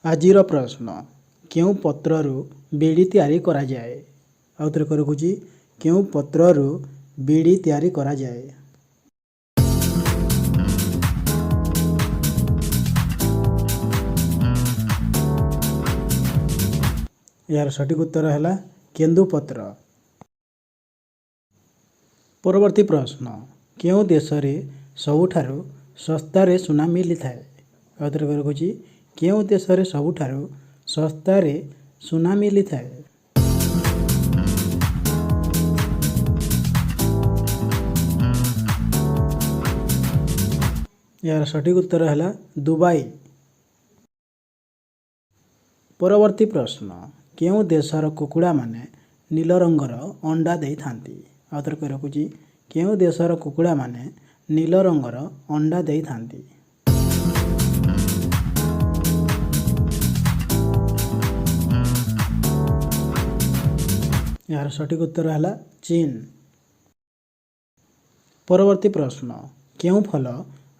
आजिर प्रश्न केउं पत्ररू बीड़ी तैयारी करा जाए। आउ ଥରେ ରଖୁଛି କେଉं पत्ररू बीड़ी तैयारी करा जाए। यार सठिक उत्तर है केंदुपत्र। परवर्ती प्रश्न केउं देश रे सबुठारु सस्तारे सुना मिली थाए। आउ ଥରେ रखुଛି केउं देश रे सबुठारु सस्तारे सुना मिली थाए। यार सठिक उत्तर है दुबई। परवर्ती प्रश्न केउं देशर कुकुड़ा माने नील रंगर अंडा देई थांती। आउ ଥରେ रखुଛି केउं देशर कुकुड़ा माने नील रंगर अंडा देई थांती। यार सठिक उत्तर है चीन। परवर्ती प्रश्न केउं फल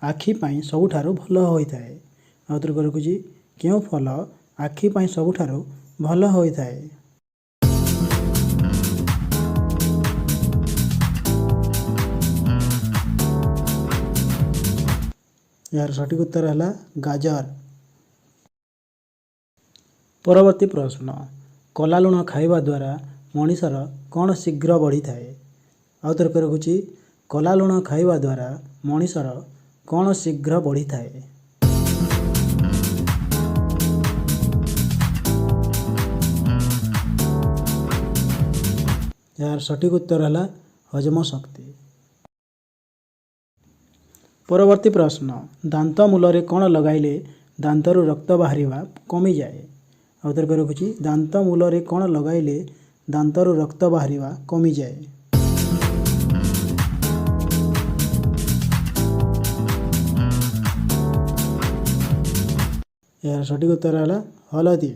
आखि पाई सबुठारु भल होइथाए। आउ ଥରେ रखुଛି केउं फल आखि पाई सबुठारु भल होइथाए। यार सठिक उत्तर है गाजर। परवर्ती प्रश्न कला लुण खाइबा द्वारा मनीषर कौन शीघ्र बढ़ी थाए। आउ ଥରେ रखुଛି कला लुण खाइबा द्वारा मनीषर कौन शीघ्र बढ़ी थाए। यार सठिक उत्तर है हजम शक्ति। परवर्ती प्रश्न दांत मूल कौन लगाइले दांतरु रक्त बाहरिबा कमी जाए। आउ ଥରେ रखुଛି दांत मूल कौन लगाइले दांतरु रक्त बाहरिबा कमी जाए। यार सठिक उत्तर है हलदी।